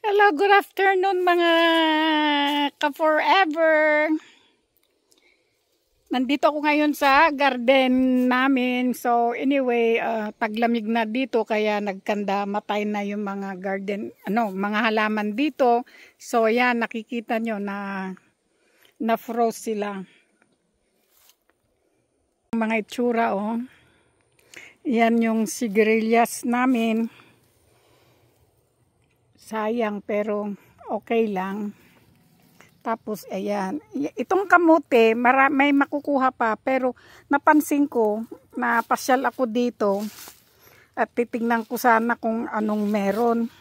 Hello, good afternoon mga ka-forever. Nandito ako ngayon sa garden namin. So anyway, taglamig na dito kaya nagkanda matay na yung mga garden, mga halaman dito. So yan, nakikita nyo na froze sila. Mga itsura Yan yung sigarilyas namin. Sayang pero okay lang. Tapos ayan, itong kamote may makukuha pa pero napansin ko na pasyal ako dito at titingnan ko sana kung anong meron.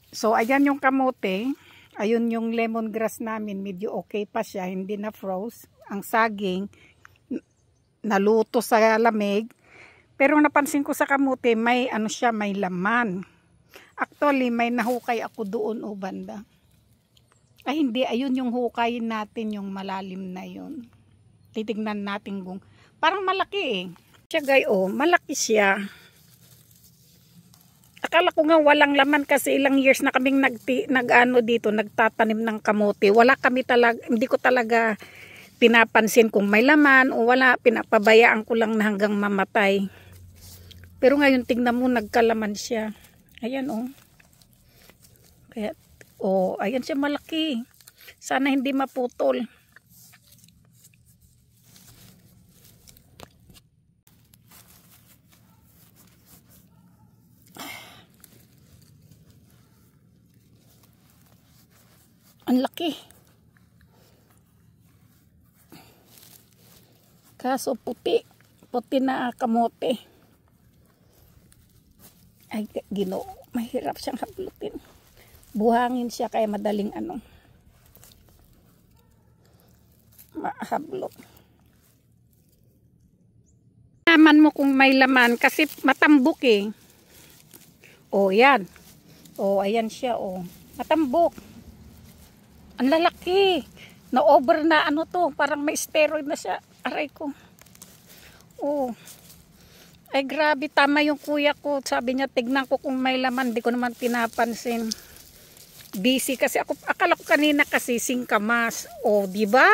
So ayan yung kamote, ayun yung lemongrass namin, medyo okay pa siya, hindi na froze. Ang saging naluto sa lamig. Pero napansin ko sa kamote may may laman. Actually may nahukay ako doon banda. Ay hindi, ayun yung hukayin natin, yung malalim na yun. Titignan natin kung parang malaki siya malaki siya. Akala ko nga walang laman kasi ilang years na kaming dito, nagtatanim ng kamote. Wala kami talaga, hindi ko talaga pinapansin kung may laman o wala, pinapabayaan ko lang na hanggang mamatay. Pero ngayon tingnan mo, nagkalaman siya. Ayan Kaya ayan siya malaki. Sana hindi maputol. Ang laki. Kaso puti. Puti na kamote. Ay, Ginoo. Mahirap siyang hablutin. Buhangin siya kaya madaling mahablot. Naman mo kung may laman kasi matambok yan. Ayan siya matambok. Ang lalaki. Na-over na parang may steroid na siya. Aray ko. Ay grabe, tama yung kuya ko. Sabi niya, tignan ko kung may laman. Di ko naman pinapansin. Busy kasi ako, akala ko kanina kasi singkamas. Di ba?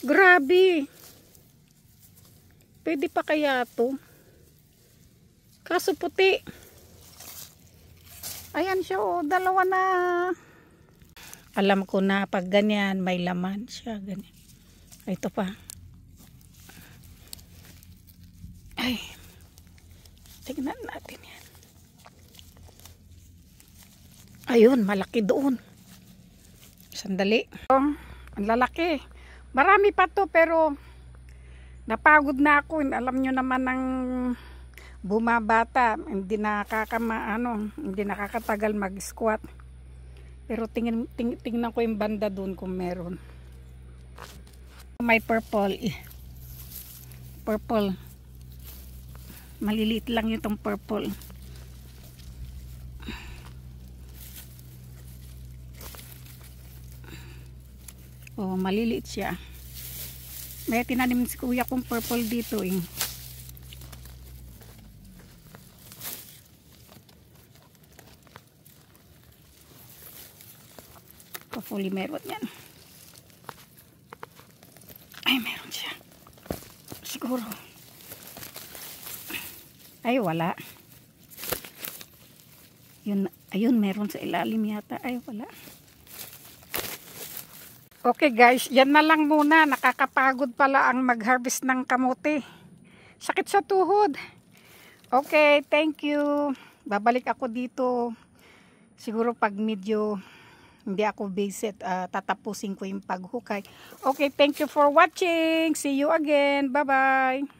Grabe. Pwede pa kaya to? Kaso puti. Ayan siya dalawa na. Alam ko na pag ganyan may laman siya, ganyan. Ito pa. Ay. Tignan natin yan. Ayun, malaki doon. Sandali. Ang lalaki. Marami pa to pero napagod na ako. Alam nyo naman ng bumabata. Hindi nakakatagal mag-squat. Pero tingnan ko yung banda doon kung meron. May purple. Purple. Maliliit lang itong purple. Maliliit siya. May tinanim si kuya kong purple dito Hopefully meron yan. Ay, meron siya. Siguro. Ay, wala. Ayun, meron sa ilalim yata. Ay, wala. Okay guys, yan na lang muna. Nakakapagod pala ang mag-harvest ng kamote. Sakit sa tuhod. Okay, thank you. Babalik ako dito. Siguro pag medyo hindi ako busy, tatapusin ko yung paghukay. Okay, thank you for watching. See you again. Bye-bye.